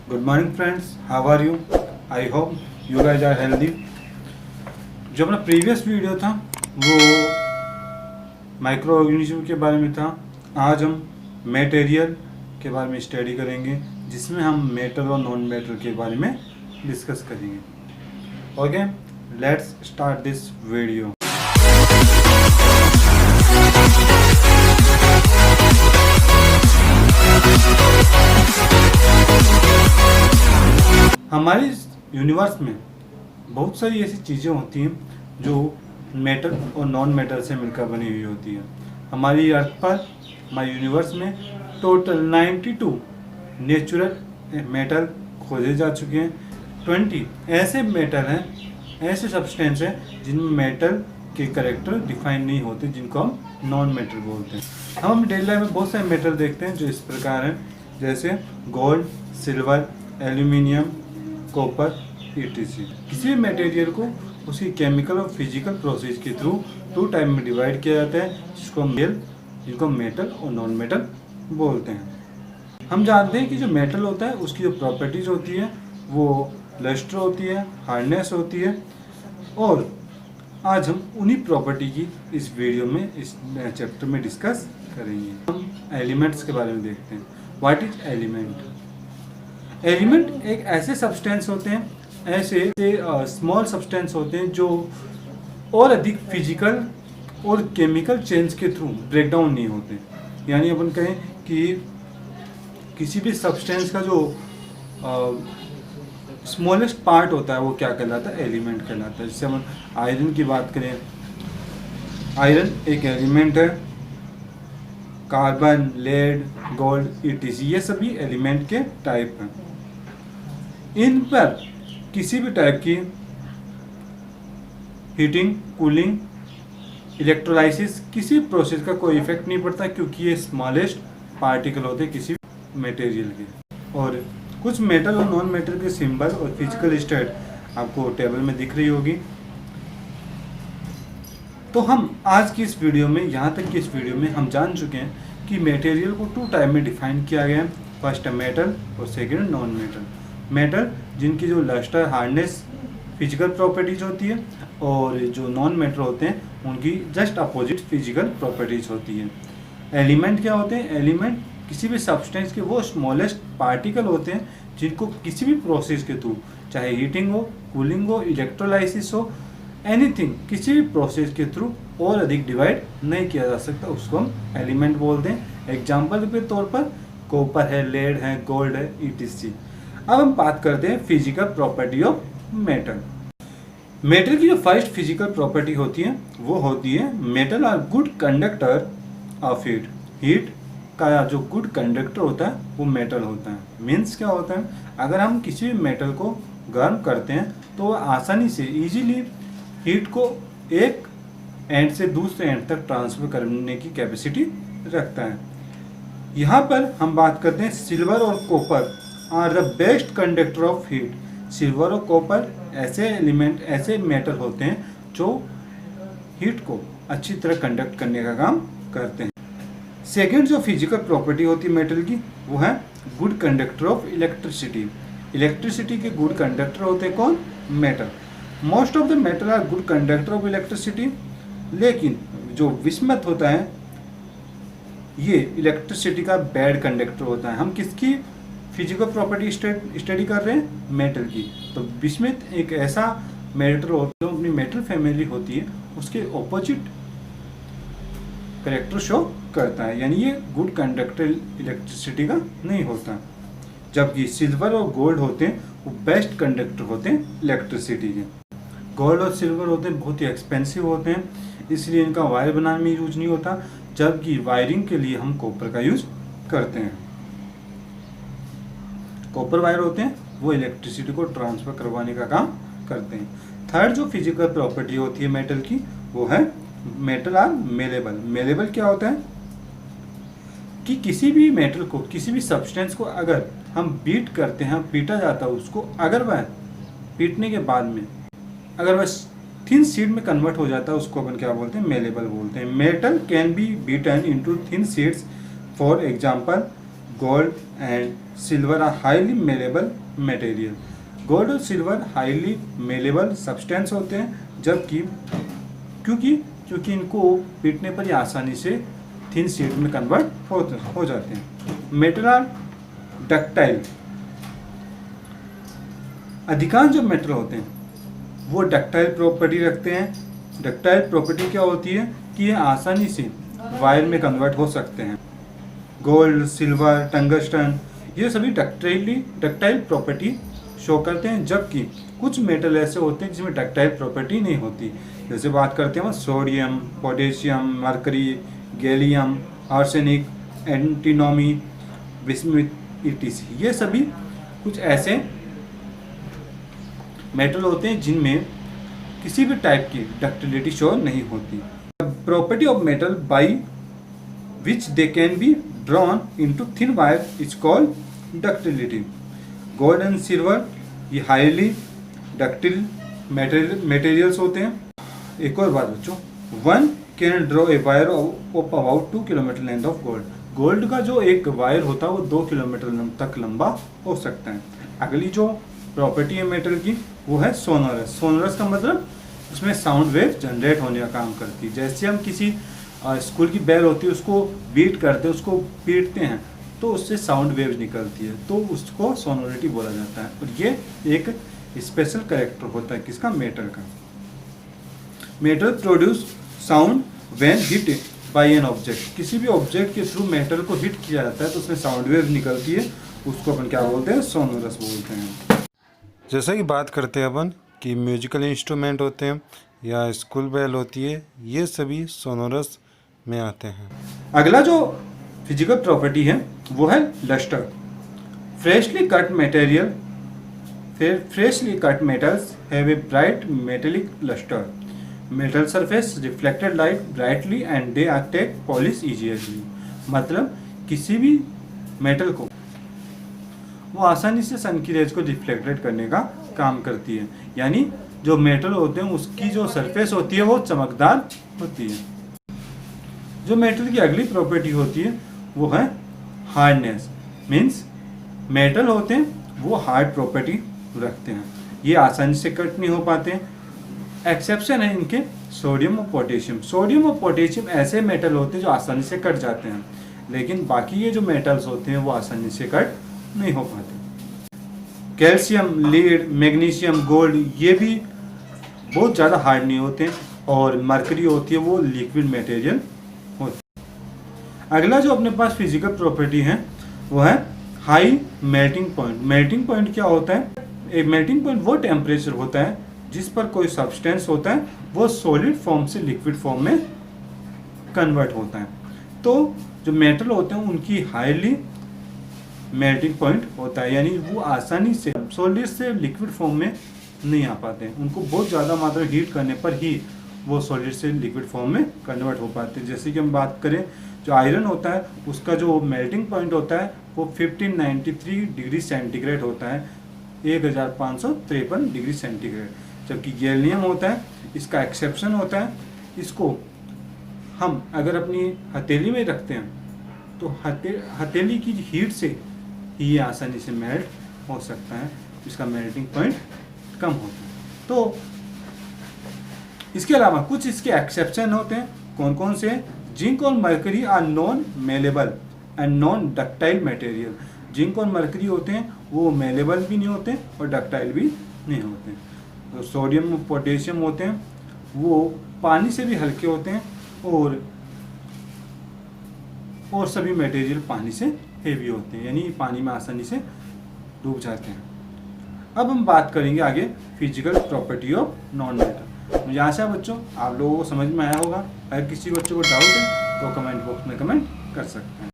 Good morning friends, how are you? I hope you guys are healthy. जो अपना previous video था वो micro organism के बारे में था। आज हम मटेरियल के बारे में स्टडी करेंगे जिसमें हम मेटल और नॉन मेटल के बारे में डिस्कस करेंगे। Okay, let's start this video. हमारे यूनिवर्स में बहुत सारी ऐसी चीज़ें होती हैं जो मेटल और नॉन मेटल से मिलकर बनी हुई होती है। हमारी अर्थ पर, हमारे यूनिवर्स में टोटल 92 नेचुरल मेटल खोजे जा चुके हैं। 20 ऐसे मेटल हैं, ऐसे सब्सटेंस हैं जिनमें मेटल के कैरेक्टर डिफाइन नहीं होते, जिनको हम नॉन मेटल बोलते हैं। हम डेली लाइफ में बहुत सारे मेटल देखते हैं जो इस प्रकार हैं, जैसे gold, silver, aluminium, copper, etc। किसी भी मटेरियल को उसकी केमिकल और फिजिकल प्रोसेस के थ्रू 2 टाइप में डिवाइड किया जाता है, जिनको मेटल और नॉन मेटल बोलते हैं। हम जानते हैं कि जो मेटल होता है उसकी जो प्रॉपर्टीज होती है वो लस्टर होती है, हार्डनेस होती है, और आज हम उन्हीं प्रॉपर्टी की इस वीडियो में, इस चैप्टर में डिस्कस करेंगे। हम एलिमेंट्स के बारे में देखते हैं। What is element? एलिमेंट एक ऐसे सब्सटेंस होते हैं, ऐसे स्मॉल सब्सटेंस होते हैं जो और अधिक फिजिकल और केमिकल चेंज के थ्रू ब्रेक डाउन नहीं होते। यानी अपन कहें कि किसी भी सब्सटेंस का जो स्मॉलेस्ट पार्ट होता है वो क्या कहलाता है? एलिमेंट कहलाता है। जैसे हम आयरन की बात करें, आयरन एक एलिमेंट है, कार्बन, लेड, गोल्ड, etc, ये सभी एलिमेंट के टाइप हैं। इन पर किसी भी टाइप की हीटिंग, कूलिंग, इलेक्ट्रोलाइसिस, किसी प्रोसेस का कोई इफेक्ट नहीं पड़ता, क्योंकि ये स्मॉलेस्ट पार्टिकल होते हैं किसी मटेरियल के। और कुछ मेटल और नॉन मेटल के सिंबल और फिजिकल स्टेट आपको टेबल में दिख रही होगी। तो हम आज की इस वीडियो में, यहाँ तक की इस वीडियो में हम जान चुके हैं कि मटेरियल को 2 टाइप में डिफाइन किया गया है। फर्स्ट है मेटल और सेकंड नॉन मेटल। मेटल जिनकी जो लस्टर, हार्डनेस, फिजिकल प्रॉपर्टीज होती है, और जो नॉन मेटल होते हैं उनकी जस्ट अपोजिट फिजिकल प्रॉपर्टीज होती है। एलिमेंट क्या होते हैं? एलिमेंट किसी भी सब्सटेंस के वो स्मॉलेस्ट पार्टिकल होते हैं जिनको किसी भी प्रोसेस के थ्रू, चाहे हीटिंग हो, कूलिंग हो, इलेक्ट्रोलाइसिस हो, एनीथिंग, किसी भी प्रोसेस के थ्रू और अधिक डिवाइड नहीं किया जा सकता, उसको हम एलिमेंट बोलते हैं। एग्जाम्पल के तौर पर कॉपर है, लेड है, गोल्ड है, etc। अब हम बात करते हैं physical property of metal. Metal की जो फर्स्ट फिजिकल प्रॉपर्टी होती है वो होती है metal are good conductor of heat. Heat का जो गुड कंडक्टर होता है वो मेटल होता है। मीन्स क्या होता है? अगर हम किसी भी मेटल को गर्म करते हैं तो वह आसानी से, इजीली हीट को एक एंड से दूसरे एंड तक ट्रांसफर करने की कैपेसिटी रखता है। यहाँ पर हम बात करते हैं सिल्वर और copper are the best conductor of heat. Silver और कॉपर ऐसे एलिमेंट, ऐसे मेटल होते हैं जो हीट को अच्छी तरह कंडक्ट करने का काम करते हैं। सेकेंड जो फिजिकल प्रॉपर्टी होती है मेटल की वो है good conductor of electricity. Electricity के गुड कंडक्टर होते हैं कौन? Metal. Most of the metal are good conductor of electricity. लेकिन जो विस्मत होता है ये इलेक्ट्रिसिटी का बैड कंडक्टर होता है। हम किसकी फिजिकल प्रॉपर्टी स्टडी कर रहे हैं? मेटल की। तो विस्मित एक ऐसा मेटल होता है जो अपनी मेटल फैमिली होती है उसके ऑपोजिट कैरेक्टर शो करता है, यानी ये गुड कंडक्टर इलेक्ट्रिसिटी का नहीं होता। जबकि सिल्वर और गोल्ड होते हैं वो बेस्ट कंडक्टर होते हैं इलेक्ट्रिसिटी के। गोल्ड और सिल्वर होते हैं बहुत ही एक्सपेंसिव होते हैं, इसलिए इनका वायर बनाने में यूज नहीं होता, जबकि वायरिंग के लिए हम कॉपर का यूज करते हैं। कॉपर वायर होते हैं वो इलेक्ट्रिसिटी को ट्रांसफर करवाने का काम करते हैं। थर्ड जो फिजिकल प्रॉपर्टी होती है मेटल की वो है मेटल आर मेलेबल। मेलेबल क्या होता है कि किसी भी मेटल को, किसी भी सब्सटेंस को अगर हम बीट करते हैं, पीटा जाता है उसको, अगर वह पीटने के बाद में अगर वह थिन शीट में कन्वर्ट हो जाता है उसको अपन क्या बोलते हैं? मेलेबल बोलते हैं। Metal can be beaten into thin sheets, for example gold and silver are highly malleable material. Gold और सिल्वर हाईली मेलेबल सब्सटेंस होते हैं, जबकि क्योंकि इनको पीटने पर ही आसानी से थिन शीट में कन्वर्ट हो जाते हैं। Metal are ductile. अधिकांश जो मेटल होते हैं वो डक्टाइल प्रॉपर्टी रखते हैं। डक्टाइल प्रॉपर्टी क्या होती है कि ये आसानी से वायर में कन्वर्ट हो सकते हैं। गोल्ड, सिल्वर, टंगस्टन ये सभी डक्टाइल प्रॉपर्टी शो करते हैं, जबकि कुछ मेटल ऐसे होते हैं जिसमें डक्टाइल प्रॉपर्टी नहीं होती। जैसे बात करते हैं sodium, potassium, mercury, gallium, arsenic, antimony, bismuth etc. ये सभी कुछ ऐसे मेटल होते हैं जिनमें किसी भी टाइप की डक्टिलिटी शो नहीं होती। Property of metal by which they can be drawn into thin wire is called ductility. Gold and silver ये हाईली डक्टिल मटेरियल्स होते हैं। एक और बात बच्चों, one can draw a wire of about 2 kilometre length of gold. Gold का जो एक वायर होता है वो 2 किलोमीटर तक लंबा हो सकता है। अगली जो प्रॉपर्टी है मेटल की वो है सोनोरस। सोनोरस का मतलब उसमें साउंड वेव जनरेट होने का काम करती है। जैसे हम किसी स्कूल की बेल होती है उसको बीट करते हैं, उसको पीटते हैं तो उससे साउंड वेव निकलती है, तो उसको सोनोरिटी बोला जाता है। और ये एक स्पेशल कैरेक्टर होता है किसका, मेटल का। Metal produce sound when hit by an object. किसी भी ऑब्जेक्ट के थ्रू मेटल को हिट किया जाता है तो उसमें साउंड वेव निकलती है, उसको अपन क्या बोलते हैं, सोनोरस बोलते हैं। जैसा कि बात करते हैं अपन कि म्यूजिकल इंस्ट्रूमेंट होते हैं या स्कूल बेल होती है, ये सभी सोनोरस में आते हैं। अगला जो फिजिकल प्रॉपर्टी है वो है lustre. Freshly cut metals have a bright metallic lustre. Metal surface reflected light brightly and they attack polish easily. मतलब किसी भी मेटल को वो आसानी से सन की रेज को रिफ्लेक्टेड करने का काम करती है। यानी जो मेटल होते हैं उसकी जो सरफेस होती है वो चमकदार होती है। जो मेटल की अगली प्रॉपर्टी होती है वो है हार्डनेस। मीन्स मेटल होते हैं वो हार्ड प्रॉपर्टी रखते हैं, ये आसानी से कट नहीं हो पाते हैं। एक्सेप्शन है इनके सोडियम और पोटेशियम। सोडियम और पोटेशियम ऐसे मेटल होते हैं जो आसानी से कट जाते हैं, लेकिन बाकी ये जो मेटल्स होते हैं वो आसानी से कट नहीं हो पाते। कैल्शियम, लीड, मैग्नीशियम, गोल्ड ये भी बहुत ज़्यादा हार्ड नहीं होते। और मरकरी होती है वो लिक्विड मटेरियल होती है। अगला जो अपने पास फिजिकल प्रॉपर्टी है वो है high melting point. Melting point क्या होता है, एक मेल्टिंग पॉइंट वो टेम्परेचर होता है जिस पर कोई सब्सटेंस होता है वो सॉलिड फॉर्म से लिक्विड फॉर्म में कन्वर्ट होता है। तो जो मेटल होते हैं उनकी हाईली मेल्टिंग पॉइंट होता है, यानी वो आसानी से सॉलिड से लिक्विड फॉर्म में नहीं आ पाते हैं। उनको बहुत ज़्यादा मात्रा में हीट करने पर ही वो सॉलिड से लिक्विड फॉर्म में कन्वर्ट हो पाते हैं। जैसे कि हम बात करें जो आयरन होता है उसका जो मेल्टिंग पॉइंट होता है वो 1593 डिग्री सेंटीग्रेड होता है, 1553 डिग्री सेंटीग्रेड। जबकि गैलियम होता है इसका एक्सेप्शन होता है, इसको हम अगर अपनी हथेली में रखते हैं तो हथेली की हीट से ही ये आसानी से मेल्ट हो सकता है, इसका मेल्टिंग पॉइंट कम होता है। तो इसके अलावा कुछ इसके एक्सेप्शन होते हैं। कौन कौन से, जिंक और mercury are non malleable and non ductile material. Zinc और मरकरी होते हैं वो मेलेबल भी नहीं होते और डक्टाइल भी नहीं होते। तो सोडियम और पोटेशियम होते हैं वो पानी से भी हल्के होते हैं और सभी मटेरियल पानी से हेवी होते हैं, यानी पानी में आसानी से डूब जाते हैं। अब हम बात करेंगे आगे physical property of non metal. मुझे आशा है बच्चों आप लोगों को समझ में आया होगा। अगर किसी बच्चों को डाउट है तो कमेंट बॉक्स में कमेंट कर सकते हैं।